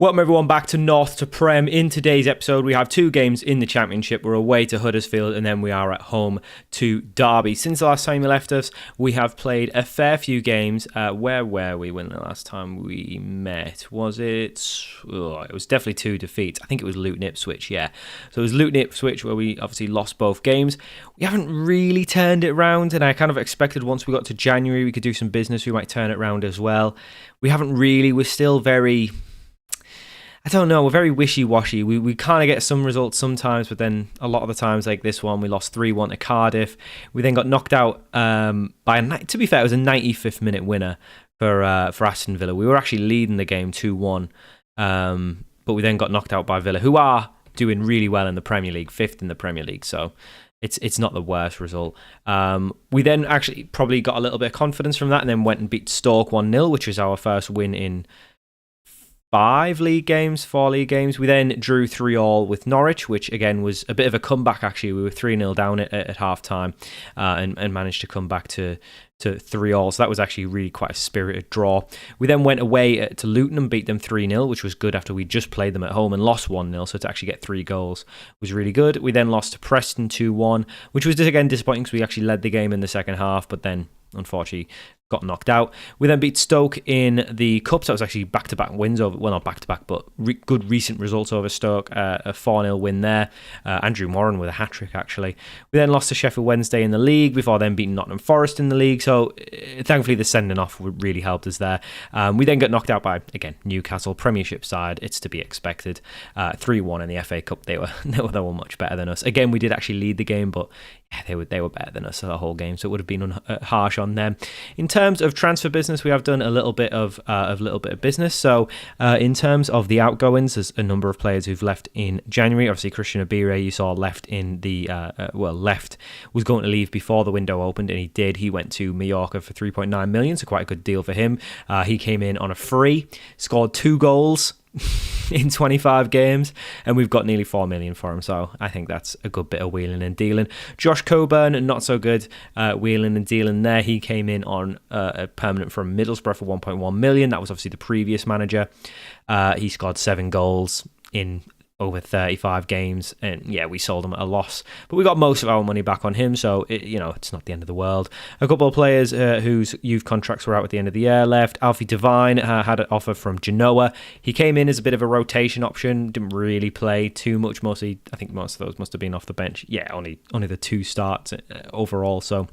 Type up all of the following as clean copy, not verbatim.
Welcome everyone back to North to Prem. In today's episode, we have two games in the Championship. We're away to Huddersfield and then we are at home to Derby. Since the last time you left us, we have played a fair few games. Where were we when the last time we met? Was it? Oh, it was definitely 2 defeats. I think it was Luton Ipswich, yeah. So it was Luton Ipswich where we obviously lost both games. We haven't really turned it around, and I kind of expected once we got to January we could do some business, we might turn it around as well. We haven't really. We're still very... I don't know, we're very wishy-washy. We kind of get some results sometimes, but then a lot of the times, like this one, we lost 3-1 to Cardiff. We then got knocked out to be fair, it was a 95th minute winner for Aston Villa. We were actually leading the game 2-1, but we then got knocked out by Villa, who are doing really well in the Premier League, 5th in the Premier League, so it's not the worst result. We then actually probably got a little bit of confidence from that and then went and beat Stoke 1-0, which was our first win in 4 league games. We then drew 3-3 with Norwich, which again was a bit of a comeback actually. We were 3-0 down at half time and managed to come back to 3-3. So that was actually really quite a spirited draw. We then went away to Luton and beat them 3-0, which was good after we just played them at home and lost 1-0. So to actually get 3 goals was really good. We then lost to Preston 2-1, which was again disappointing because we actually led the game in the second half, but then unfortunately got knocked out. We then beat Stoke in the Cup. So that was actually back-to-back wins over, well, not back-to-back, but good recent results over Stoke. A 4-0 win there. Andrew Moran with a hat-trick, actually. We then lost to Sheffield Wednesday in the league before then beating Nottingham Forest in the league. So thankfully the sending off really helped us there. We then got knocked out by, again, Newcastle, Premiership side. It's to be expected. 3-1 in the FA Cup. They were much better than us. Again, we did actually lead the game, but yeah, they were better than us the whole game, so it would have been harsh on them. In terms of transfer business, we have done a little bit of business. So in terms of the outgoings, there's a number of players who've left in January. Obviously, Christian Abire, you saw left in the was going to leave before the window opened, and he did. He went to Mallorca for 3.9 million, so quite a good deal for him. He came in on a free, scored 2 goals in 25 games, and we've got nearly 4 million for him, so I think that's a good bit of wheeling and dealing. Josh Coburn, not so good wheeling and dealing there. He came in on a permanent from Middlesbrough for 1.1 million. That was obviously the previous manager. He scored 7 goals in over 35 games, and yeah, we sold him at a loss, but we got most of our money back on him, so it's not the end of the world. A couple of players whose youth contracts were out at the end of the year left. Alfie Devine had an offer from Genoa. He came in as a bit of a rotation option, didn't really play too much. Mostly, I think most of those must have been off the bench. Yeah, only the 2 starts overall, so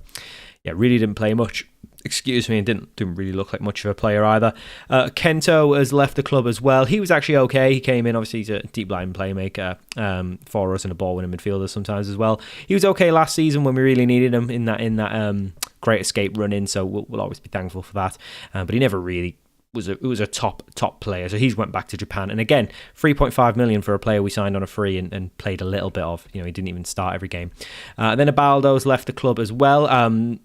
yeah, really didn't play much. Excuse me, and didn't really look like much of a player either. Kento has left the club as well. He was actually okay. He came in, obviously, he's a deep line playmaker for us and a ball-winning midfielder sometimes as well. He was okay last season when we really needed him in that Great Escape run-in, so we'll always be thankful for that. But he never really was a top player, so he's went back to Japan. And again, 3.5 million for a player we signed on a free and played a little bit of. He didn't even start every game. Then Abaldo's left the club as well.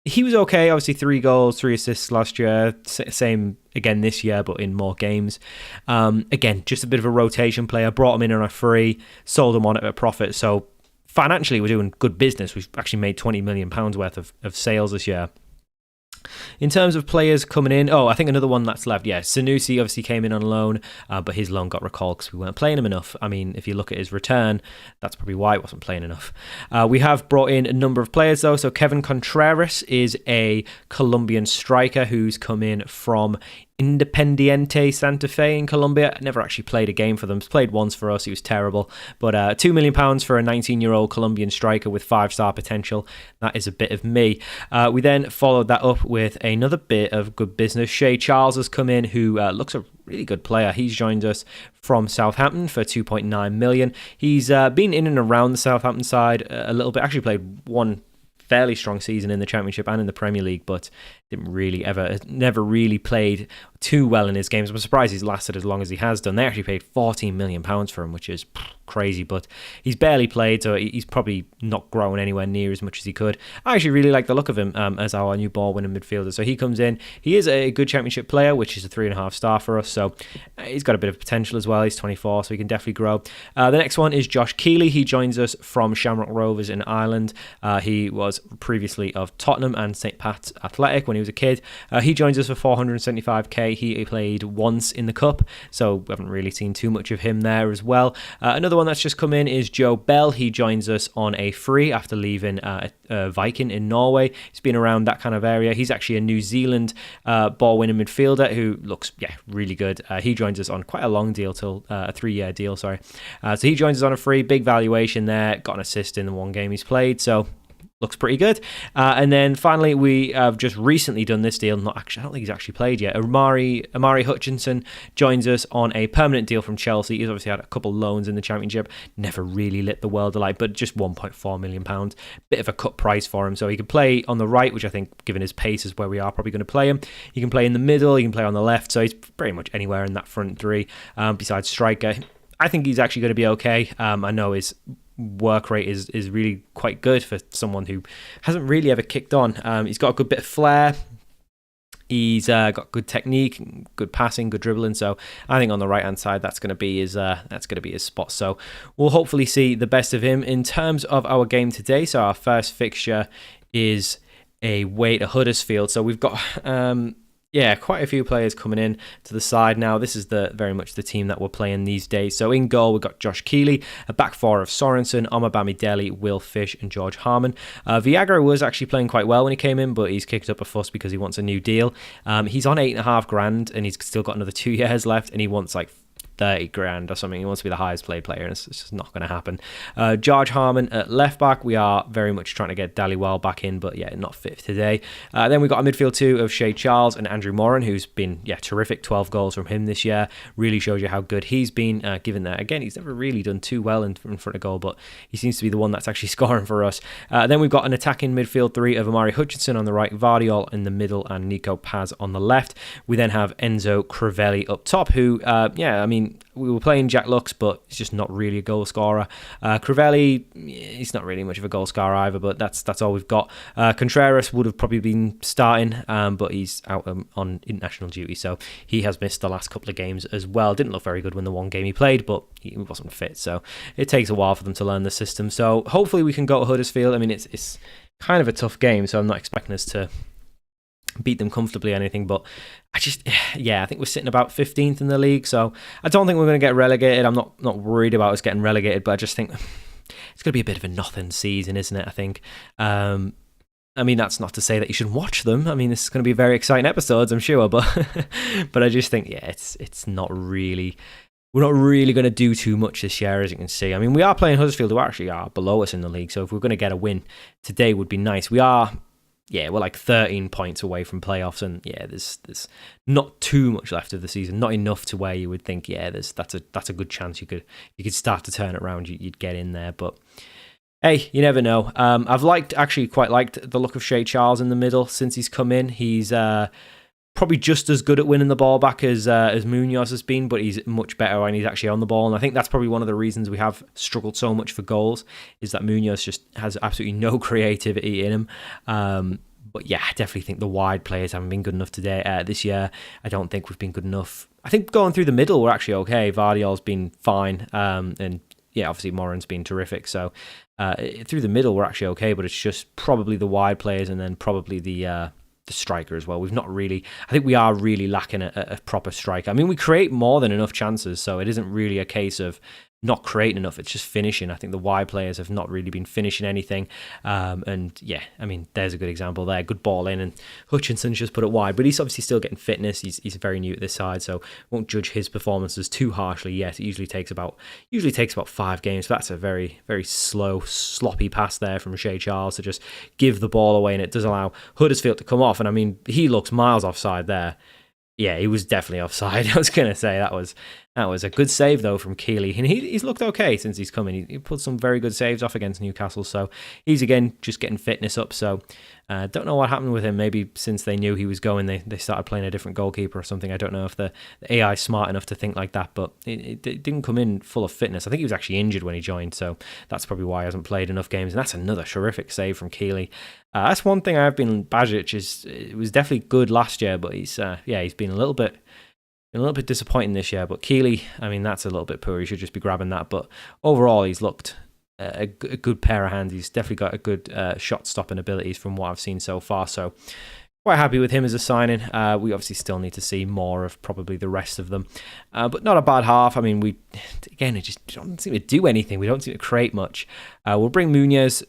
He was okay, obviously 3 goals, 3 assists last year, same again this year, but in more games. Again, just a bit of a rotation player, brought him in on a free, sold him on at a profit, so financially we're doing good business. We've actually made £20 million worth of sales this year. In terms of players coming in, I think another one that's left, Sanusi obviously came in on loan, but his loan got recalled because we weren't playing him enough. I mean, if you look at his return, that's probably why he wasn't playing enough. We have brought in a number of players though, so Kevin Contreras is a Colombian striker who's come in from Independiente Santa Fe in Colombia. Never actually played a game for them. Played once for us. He was terrible. But £2 million for a 19-year-old Colombian striker with 5-star potential. That is a bit of me. We then followed that up with another bit of good business. Shea Charles has come in, who looks a really good player. He's joined us from Southampton for 2.9 million. He's been in and around the Southampton side a little bit. Actually played one fairly strong season in the Championship and in the Premier League, but never really played too well in his games. I'm surprised he's lasted as long as he has done. They actually paid £14 million for him, which is crazy, but he's barely played, so he's probably not growing anywhere near as much as he could. I actually really like the look of him as our new ball-winning midfielder. So he comes in. He is a good Championship player, which is a 3.5 star for us, so he's got a bit of potential as well. He's 24, so he can definitely grow. The next one is Josh Keeley. He joins us from Shamrock Rovers in Ireland. He was previously of Tottenham and St Pat's Athletic when he was a kid. He joins us for 475k. He played once in the Cup, so we haven't really seen too much of him there as well. Another one that's just come in is Joe Bell. He joins us on a free after leaving Viking in Norway. He's been around that kind of area. He's actually a New Zealand ball-winning midfielder who looks really good. He joins us on quite a long deal, till a 3-year deal, sorry. So he joins us on a free, big valuation there, got an assist in the one game he's played, so looks pretty good. And then finally, we have just recently done this deal. I don't think he's actually played yet. Amari Hutchinson joins us on a permanent deal from Chelsea. He's obviously had a couple loans in the Championship. Never really lit the world alight, but just £1.4 million. Bit of a cut price for him. So he can play on the right, which I think, given his pace, is where we are probably going to play him. He can play in the middle. He can play on the left. So he's pretty much anywhere in that front three, besides striker. I think he's actually going to be okay. I know his work rate is really quite good for someone who hasn't really ever kicked on. He's got a good bit of flair. He's got good technique, good passing, good dribbling. So I think on the right hand side, that's going to be his spot. So we'll hopefully see the best of him. In terms of our game today, so our first fixture is away to Huddersfield. So we've got quite a few players coming in to the side now. This is very much the team that we're playing these days. So in goal, we've got Josh Keeley, a back four of Sorensen, Omar Bamidele, Will Fish, and George Harmon. Viagra was actually playing quite well when he came in, but he's kicked up a fuss because he wants a new deal. He's on $8,500, and he's still got another 2 years left, and he wants like 30 grand or something. He wants to be the highest paid player, and it's just not going to happen. George Harmon at left back. We are very much trying to get Dhaliwal back in, but not fit today. Then we've got a midfield two of Shea Charles and Andrew Moran, who's been terrific. 12 goals from him this year. Really shows you how good he's been. Given that, again, he's never really done too well in front of goal, but he seems to be the one that's actually scoring for us. Then we've got an attacking midfield three of Amari Hutchinson on the right, Vardiol in the middle, and Nico Paz on the left. We then have Enzo Crivelli up top, who, we were playing Jack Lux, but he's just not really a goal scorer. Crivelli, he's not really much of a goal scorer either, but that's all we've got. Contreras would have probably been starting, but he's out on international duty, so he has missed the last couple of games as well. Didn't look very good when the one game he played, but he wasn't fit, so it takes a while for them to learn the system. So hopefully we can go to Huddersfield. I mean, it's kind of a tough game, so I'm not expecting us to beat them comfortably or anything, but I think we're sitting about 15th in the league, so I don't think we're going to get relegated. I'm not worried about us getting relegated, but I just think it's going to be a bit of a nothing season, isn't it? I think that's not to say that you shouldn't watch them. I mean, this is going to be very exciting episodes, I'm sure, but but I just think it's not really, we're not really going to do too much this year, as you can see. I mean, we are playing Huddersfield, who actually are below us in the league, so if we're going to get a win today would be nice. We're like 13 points away from playoffs, and there's not too much left of the season, not enough to where you would think that's a good chance you could start to turn it around, you'd get in there. But hey, you never know. I've quite liked the look of Shea Charles in the middle since he's come in. He's probably just as good at winning the ball back as Munoz has been, but he's much better when he's actually on the ball. And I think that's probably one of the reasons we have struggled so much for goals, is that Munoz just has absolutely no creativity in him. But I definitely think the wide players haven't been good enough today. This year, I don't think we've been good enough. I think going through the middle, we're actually okay. Vardiol's been fine. And obviously Moran's been terrific. So through the middle, we're actually okay, but it's just probably the wide players, and then probably the striker as well. We've not really, I think we are really lacking a proper striker. I mean, we create more than enough chances, so it isn't really a case of not creating enough, it's just finishing. I think the wide players have not really been finishing anything. There's a good example there. Good ball in, and Hutchinson's just put it wide, but he's obviously still getting fitness. He's very new at this side, so won't judge his performances too harshly yet. It usually takes about 5 games. So that's a very, very slow, sloppy pass there from Shea Charles to just give the ball away, and it does allow Huddersfield to come off. And I mean, he looks miles offside there. Yeah, he was definitely offside. I was going to say that was a good save, though, from Keeley. And he's looked okay since he's come in. He put some very good saves off against Newcastle. So he's, again, just getting fitness up. So don't know what happened with him. Maybe since they knew he was going, they started playing a different goalkeeper or something. I don't know if the AI is smart enough to think like that. But it didn't come in full of fitness. I think he was actually injured when he joined. So that's probably why he hasn't played enough games. And that's another terrific save from Keeley. That's one thing I've been. Bajic it was definitely good last year, but he's been a little bit disappointing this year. But Keeley, I mean, that's a little bit poor. He should just be grabbing that. But overall, he's looked a good pair of hands. He's definitely got a good shot stopping abilities from what I've seen so far. So quite happy with him as a signing. We obviously still need to see more of probably the rest of them, but not a bad half. I mean, it just don't seem to do anything. We don't seem to create much. We'll bring Munoz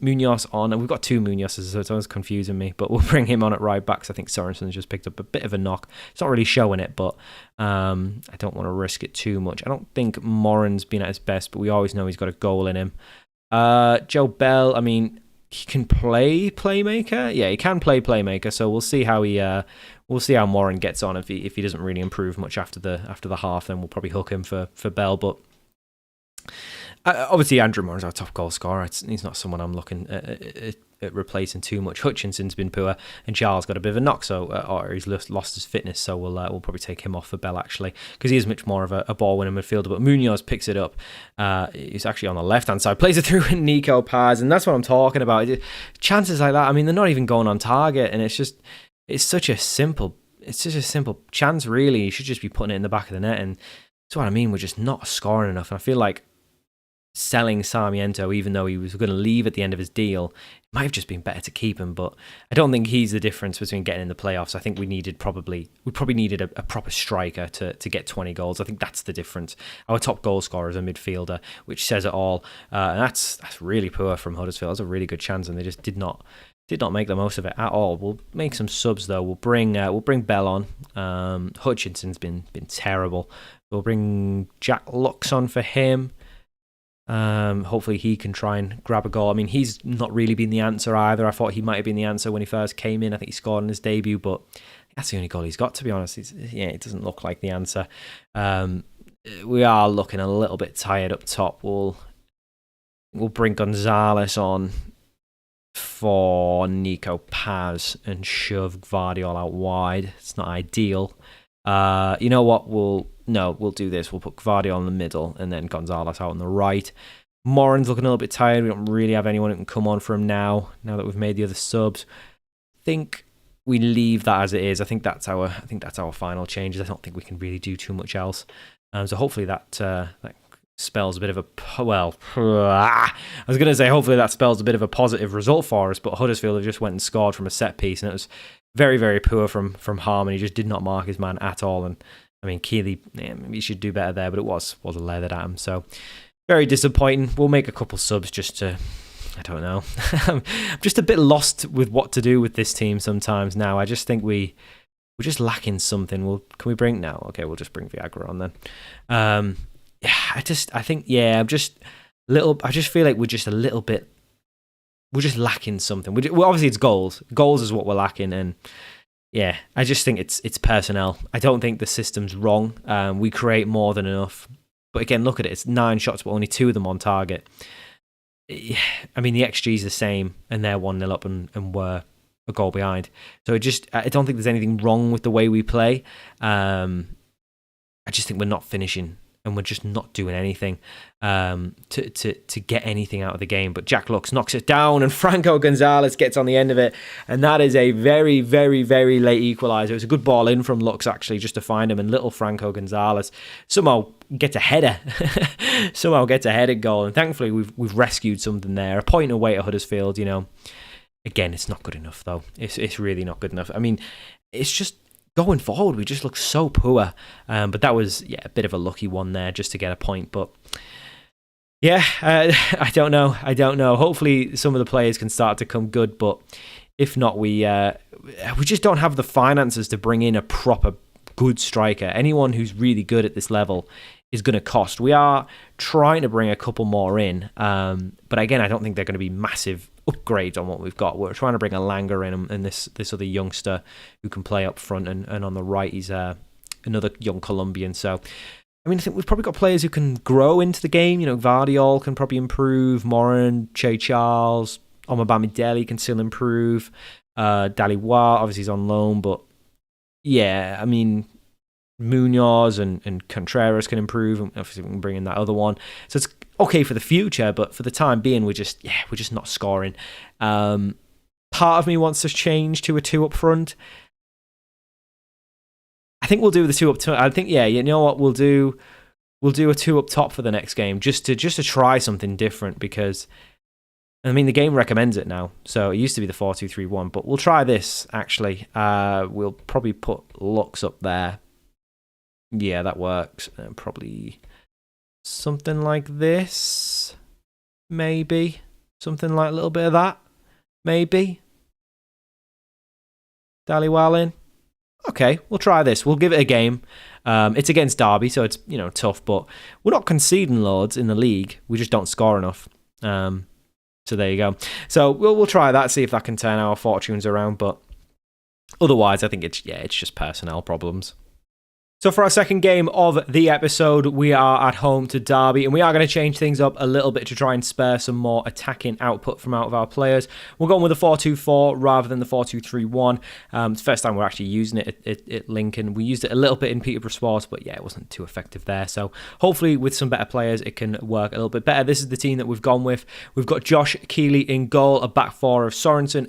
on, and we've got 2 Munozes, so it's always confusing me, but we'll bring him on at right back, 'cause I think Sorensen's just picked up a bit of a knock. It's not really showing it, but I don't want to risk it too much. I don't think Moran's been at his best, but we always know he's got a goal in him. Joe Bell, I mean, he can play playmaker. Yeah, he can play playmaker. So we'll see how Moran gets on. If he doesn't really improve much after the half, then we'll probably hook him for Bell. But obviously, Andrew Moran's our top goal scorer. He's not someone I'm looking at replacing too much. Hutchinson's been poor, and Charles got a bit of a knock, or he's lost his fitness. So we'll probably take him off for Bell, actually, because he is much more of a ball winning midfielder. But Munoz picks it up. He's actually on the left hand side, plays it through in Nico Paz, and that's what I'm talking about. Chances like that, I mean, they're not even going on target, and it's such a simple chance. Really, you should just be putting it in the back of the net, and that's what I mean. We're just not scoring enough, and I feel like selling Sarmiento, even though he was going to leave at the end of his deal, it might have just been better to keep him. But I don't think he's the difference between getting in the playoffs. I think we probably needed a proper striker to get 20 goals. I think that's the difference. Our top goal scorer is a midfielder, which says it all. And that's really poor from Huddersfield. That's a really good chance, and they just did not make the most of it at all. We'll make some subs though. We'll bring Bell on. Hutchinson's been terrible. We'll bring Jack Lux on for him. Hopefully he can try and grab a goal. I mean, he's not really been the answer either. I thought he might have been the answer when he first came in. I think he scored in his debut, but that's the only goal he's got, to be honest. It doesn't look like the answer. We are looking a little bit tired up top. We'll bring Gonzalez on for Nico Paz and shove Gvardiol out wide. It's not ideal. You know what? We'll do this. We'll put Gvardiol in the middle and then Gonzalez out on the right. Moran's looking a little bit tired. We don't really have anyone who can come on for him now that we've made the other subs. I think we leave that as it is. I think that's our final changes. I don't think we can really do too much else. So hopefully that spells a bit of a hopefully that spells a bit of a positive result for us. But Huddersfield have just went and scored from a set piece, and it was very, very poor from Harmon. He just did not mark his man at all. And I mean, Keeley, maybe he should do better there, but it was leathered at him. So very disappointing. We'll make a couple subs just to, I don't know. I'm just a bit lost with what to do with this team sometimes now. I just think we're just lacking something. Can we bring now? Okay, we'll just bring Viagra on then. I just feel like we're just a little bit. We're just lacking something. Well, obviously it's goals. Goals is what we're lacking, and yeah, I just think it's personnel. I don't think the system's wrong. We create more than enough, but again, look at it. It's 9 shots, but only 2 of them on target. I mean, the XG is the same, and they're 1-0 up and we're a goal behind. So I don't think there's anything wrong with the way we play. I just think we're not finishing, and we're just not doing anything to get anything out of the game. But Jack Lux knocks it down, and Franco Gonzalez gets on the end of it, and that is a very, very, very late equaliser. It was a good ball in from Lux, actually, just to find him, and little Franco Gonzalez somehow gets a header. Somehow gets a headed goal, and thankfully we've rescued something there. A point away at Huddersfield, Again, it's not good enough, though. It's really not good enough. I mean, it's just going forward, we just look so poor. But that was a bit of a lucky one there just to get a point. But yeah, I don't know. Hopefully some of the players can start to come good. But if not, we just don't have the finances to bring in a proper good striker. Anyone who's really good at this level is going to cost. We are trying to bring a couple more in. But again, I don't think they're going to be massive upgrades on what we've got. We're trying to bring a Langer in, and this other youngster who can play up front, and on the right he's another young Colombian. So I mean, I think we've probably got players who can grow into the game. Gvardiol can probably improve. Moran, Che Charles, Omabamidele can still improve. Daliwa obviously is on loan, but yeah, I mean, Munoz and Contreras can improve, and obviously we can bring in that other one. So it's okay for the future, but for the time being, we're just not scoring. Part of me wants to change to a 2 up front. I think we'll do the 2 up top. I think you know what, we'll do a 2 up top for the next game, just to try something different, because I mean, the game recommends it now. So it used to be the 4-2-3-1, but we'll try this, actually. We'll probably put Lux up there. Yeah, that works. And probably something like this. Maybe. Something like a little bit of that. Maybe. Dhaliwal in. Okay, we'll try this. We'll give it a game. It's against Derby, so it's tough, but we're not conceding loads in the league. We just don't score enough. So there you go. So we'll try that, see if that can turn our fortunes around. But otherwise, I think it's just personnel problems. So for our second game of the episode, we are at home to Derby, and we are going to change things up a little bit to try and spare some more attacking output from out of our players. We're going with a 4-2-4 rather than the 4-2-3-1. It's the first time we're actually using it at Lincoln. We used it a little bit in Peterborough Sports, but yeah, it wasn't too effective there. So hopefully with some better players, it can work a little bit better. This is the team that we've gone with. We've got Josh Keeley in goal, a back four of Sorensen,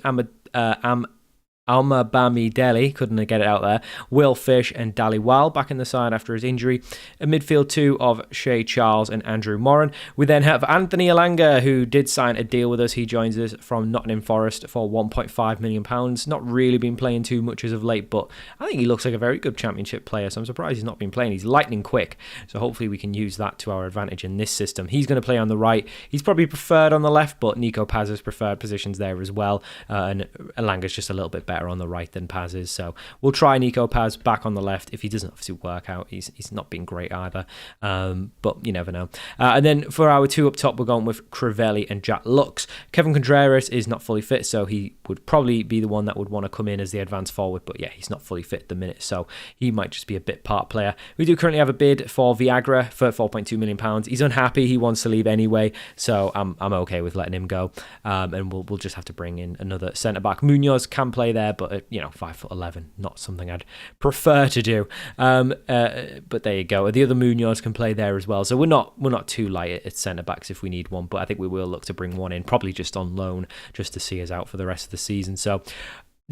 Alma Bamidele, couldn't get it out there, Will Fish and Dhaliwal back in the side after his injury. A midfield two of Shea Charles and Andrew Moran. We then have Anthony Elanga, who did sign a deal with us. He joins us from Nottingham Forest for £1.5 million. Not really been playing too much as of late, but I think he looks like a very good championship player, so I'm surprised he's not been playing. He's lightning quick, so hopefully we can use that to our advantage in this system. He's going to play on the right. He's probably preferred on the left, but Nico Paz has preferred positions there as well, and Elanga's just a little bit better on the right than Paz is, so we'll try Nico Paz back on the left. If he doesn't obviously work out, he's not been great either, but you never know. And then for our two up top, we're going with Crivelli and Jack Lux. Kevin Contreras is not fully fit, so he would probably be the one that would want to come in as the advance forward, but yeah, he's not fully fit at the minute, so he might just be a bit part player. We do currently have a bid for Viagra for £4.2 million. He's unhappy, he wants to leave anyway, so I'm okay with letting him go, and we'll just have to bring in another centre-back. Munoz can play there, but 5'11", not something I'd prefer to do. But there you go. The other Munoz can play there as well. So we're not too light at centre backs if we need one, but I think we will look to bring one in, probably just on loan, just to see us out for the rest of the season. So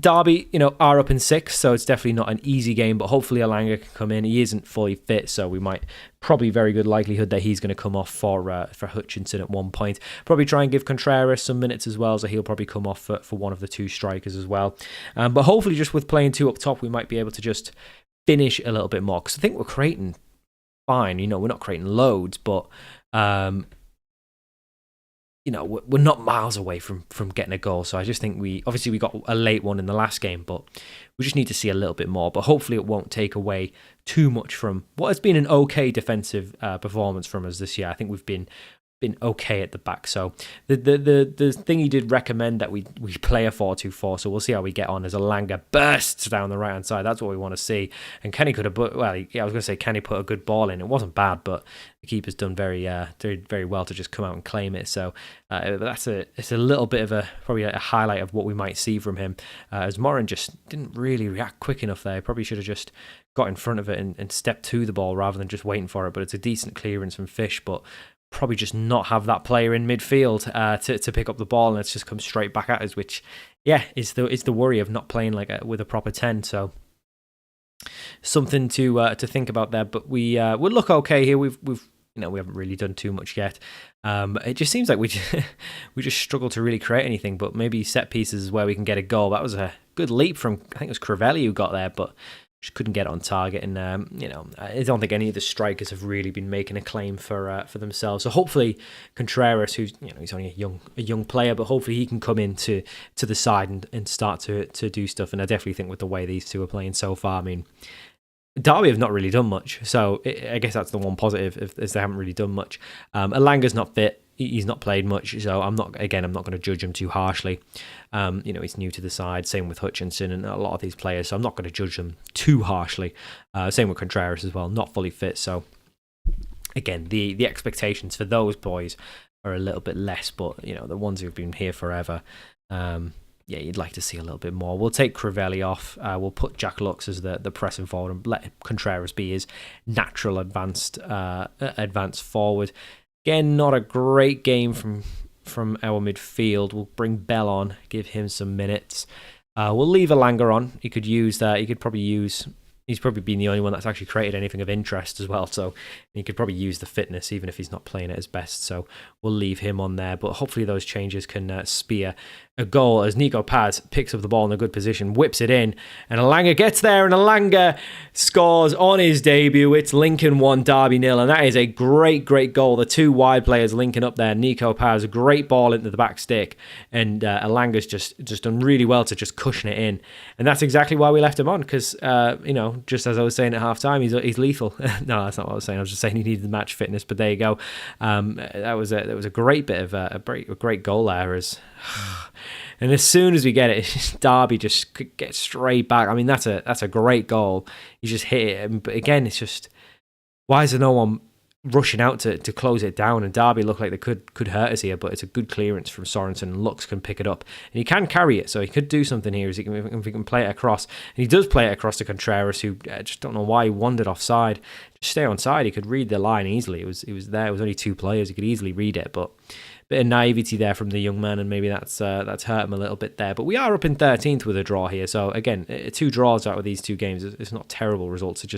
Derby, are up in 6, so it's definitely not an easy game, but hopefully Elanga can come in. He isn't fully fit, so we might probably very good likelihood that he's going to come off for Hutchinson at one point. Probably try and give Contreras some minutes as well, so he'll probably come off for one of the two strikers as well. But hopefully just with playing two up top, we might be able to just finish a little bit more, because I think we're creating fine. We're not creating loads, but we're not miles away from getting a goal. So I just think we got a late one in the last game, but we just need to see a little bit more. But hopefully it won't take away too much from what has been an okay defensive performance from us this year. I think we've been okay at the back. So the thing he did recommend that we play a 4-2-4. So we'll see how we get on as Elanga bursts down the right hand side. That's what we want to see. And Kenny could have put Kenny put a good ball in. It wasn't bad, but the keeper's done very very well to just come out and claim it. So it's a little bit of probably a highlight of what we might see from him, as Moran just didn't really react quick enough there. He probably should have just got in front of it and stepped to the ball rather than just waiting for it. But it's a decent clearance from Fish, but probably just not have that player in midfield to pick up the ball, and it's just come straight back at us, which is the worry of not playing with a proper 10. So something to think about there. But we'll look okay here. We haven't really done too much yet. It just seems like we just struggle to really create anything, but maybe set pieces is where we can get a goal. That was a good leap from, I think it was Crivelli who got there, but just couldn't get it on target. And I don't think any of the strikers have really been making a claim for themselves. So hopefully Contreras, who's he's only a young player, but hopefully he can come into the side and start to do stuff. And I definitely think with the way these two are playing so far, I mean, Derby have not really done much, so I guess that's the one positive, is they haven't really done much. Elanga's not fit. He's not played much, so I'm not going to judge him too harshly. He's new to the side, same with Hutchinson and a lot of these players, so I'm not going to judge them too harshly. Same with Contreras as well, not fully fit, so again, the expectations for those boys are a little bit less, but the ones who've been here forever, you'd like to see a little bit more. We'll take Crivelli off. We'll put Jack Lux as the pressing forward and let Contreras be his natural advanced forward. Again, not a great game from our midfield. We'll bring Bell on, give him some minutes. We'll leave Elanga on. He could use that. He could probably use he's probably been the only one that's actually created anything of interest as well. So he could probably use the fitness, even if he's not playing at his best. So we'll leave him on there. But hopefully those changes can spear a goal as Nico Paz picks up the ball in a good position, whips it in, and Alanga gets there, and Alanga scores on his debut. It's Lincoln 1, Derby 0, and that is a great goal. The two wide players linking up there. Nico Paz, a great ball into the back stick, and Alanga's just done really well to just cushion it in. And that's exactly why we left him on, because, just as I was saying at half-time, he's lethal. No, that's not what I was saying. I was just saying he needed the match fitness, but there you go. That was a great bit of a great goal there. And as soon as we get it, Derby just gets straight back. I mean, that's a great goal. You just hit it. But again, it's just, why is there no one rushing out to close it down? And Derby look like they could hurt us here, but it's a good clearance from Sorensen, and Lux can pick it up. And he can carry it, so he could do something here if he can play it across. And he does play it across to Contreras, who just don't know why he wandered offside. Just stay on side. He could read the line easily. It was there. It was only two players. He could easily read it, but bit of naivety there from the young man, and maybe that's hurt him a little bit there. But we are up in 13th with a draw here, so again, 2 draws out of these 2 games. It's not terrible results. We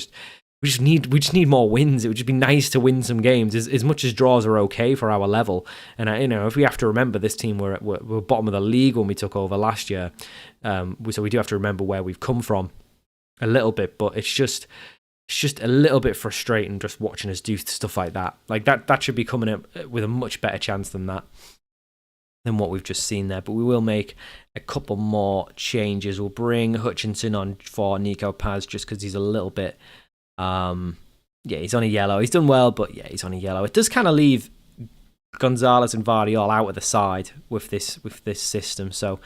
just need more wins. It would just be nice to win some games. As much as draws are okay for our level, and if we have to remember, this team were bottom of the league when we took over last year, so we do have to remember where we've come from a little bit. But it's just a little bit frustrating just watching us do stuff like that. Like that should be coming up with a much better chance than what we've just seen there. But we will make a couple more changes. We'll bring Hutchinson on for Nico Paz just because he's a little bit, he's on a yellow. He's done well, but yeah, he's on a yellow. It does kind of leave Gonzalez and Vardiol out of the side with this system, so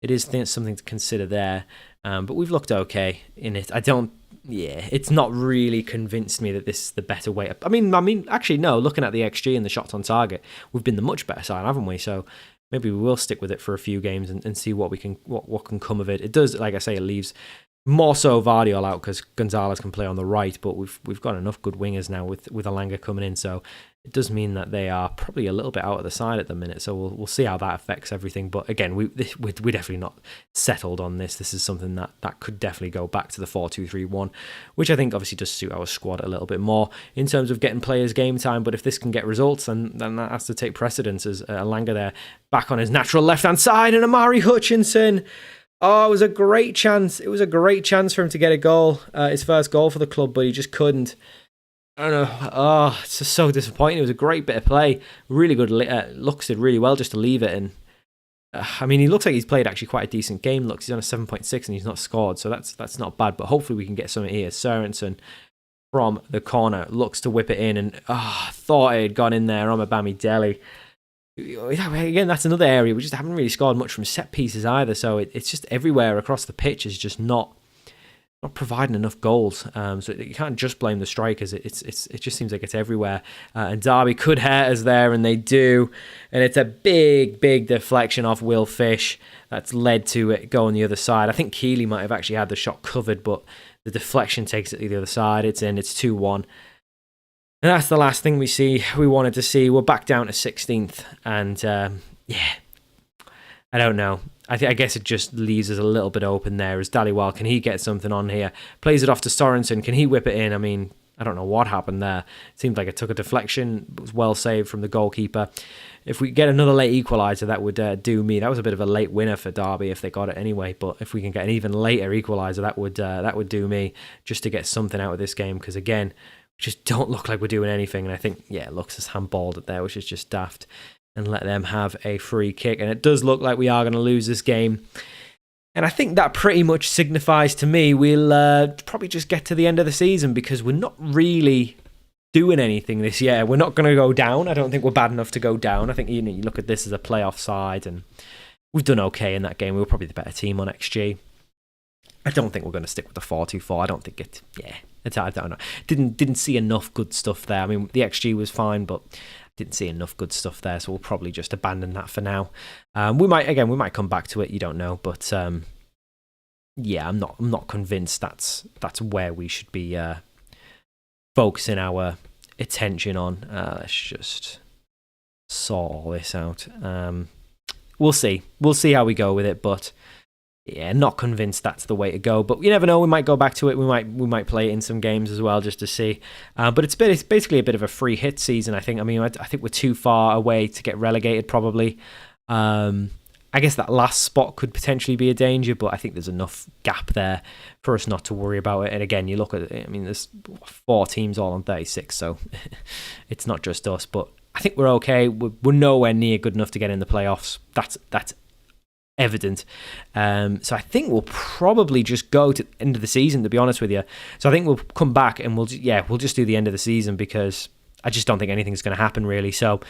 it is something to consider there. But we've looked okay in it. It's not really convinced me that this is the better way. I mean, actually, no. Looking at the XG and the shots on target, we've been the much better side, haven't we? So maybe we will stick with it for a few games and see what can come of it. It does, like I say, it leaves more so Vardiol out because Gonzalez can play on the right, but we've got enough good wingers now with Alanga coming in, so it does mean that they are probably a little bit out of the side at the minute. So we'll see how that affects everything. But again, we're definitely not settled on this. This is something that could definitely go back to the 4-2-3-1, which I think obviously does suit our squad a little bit more in terms of getting players game time. But if this can get results, then that has to take precedence as Alanga there back on his natural left-hand side, and Amari Hutchinson. Oh, it was a great chance. It was a great chance for him to get a goal, his first goal for the club, but he just couldn't. I don't know. Oh, it's just so disappointing. It was a great bit of play. Really good. Lux did really well just to leave it. And he looks like he's played actually quite a decent game. Lux, he's on a 7.6 and he's not scored, so that's not bad. But hopefully we can get something here. Sorensen from the corner looks to whip it in, and thought it had gone in there. Omabami Deli. Again, that's another area. We just haven't really scored much from set pieces either. So it's just everywhere across the pitch is just not providing enough goals. So you can't just blame the strikers. It just seems like it's everywhere. And Derby could hurt us there, and they do. And it's a big deflection off Will Fish that's led to it going the other side. I think Keeley might have actually had the shot covered, but the deflection takes it to the other side. It's in. It's 2-1. And that's the last thing we wanted to see. We're back down to 16th. And I don't know. I guess it just leaves us a little bit open there. As Dhaliwal, can he get something on here? Plays it off to Sorensen. Can he whip it in? I mean, I don't know what happened there. It seemed like it took a deflection. It was well saved from the goalkeeper. If we get another late equaliser, that would do me. That was a bit of a late winner for Derby if they got it anyway. But if we can get an even later equaliser, that would do me just to get something out of this game. Because again, we just don't look like we're doing anything. And I think, Lux has handballed it there, which is just daft. And let them have a free kick. And it does look like we are going to lose this game. And I think that pretty much signifies to me we'll probably just get to the end of the season, because we're not really doing anything this year. We're not going to go down. I don't think we're bad enough to go down. I think you look at this as a playoff side, and we've done okay in that game. We were probably the better team on XG. I don't think we're going to stick with the 4-2-4. I don't think it... I don't know. Didn't see enough good stuff there. I mean, the XG was fine, but... didn't see enough good stuff there, so we'll probably just abandon that for now. We might come back to it. You don't know, but I'm not convinced that's where we should be focusing our attention on. Let's just sort all this out. We'll see how we go with it, but yeah, not convinced that's the way to go. But you never know. We might go back to it. We might play it in some games as well just to see. But it's basically a bit of a free hit season, I think. I mean, I think we're too far away to get relegated probably. I guess that last spot could potentially be a danger, but I think there's enough gap there for us not to worry about it. And again, you look at it, I mean, there's 4 teams all on 36, so it's not just us. But I think we're okay. We're nowhere near good enough to get in the playoffs. That's evident. So I think we'll probably just go to the end of the season, to be honest with you. So I think we'll come back and we'll just do the end of the season, because I just don't think anything's going to happen really. So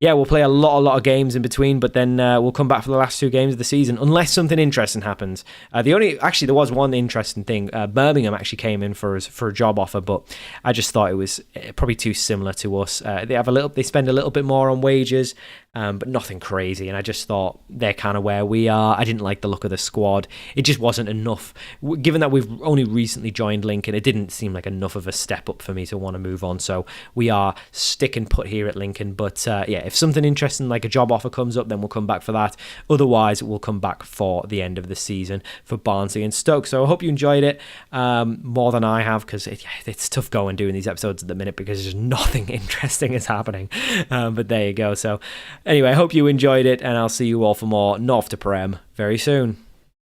yeah, we'll play a lot of games in between, but then we'll come back for the last 2 games of the season, unless something interesting happens. There was one interesting thing. Birmingham actually came in for a job offer, but I just thought it was probably too similar to us. They spend a little bit more on wages, but nothing crazy. And I just thought they're kind of where we are. I didn't like the look of the squad. It just wasn't enough. Given that we've only recently joined Lincoln, it didn't seem like enough of a step up for me to want to move on. So we are stick and put here at Lincoln. But if something interesting like a job offer comes up, then we'll come back for that. Otherwise, we'll come back for the end of the season for Barnsley and Stoke. So I hope you enjoyed it more than I have, because it's tough going doing these episodes at the minute because there's nothing interesting is happening. But there you go. So anyway, I hope you enjoyed it, and I'll see you all for more North to Prem very soon.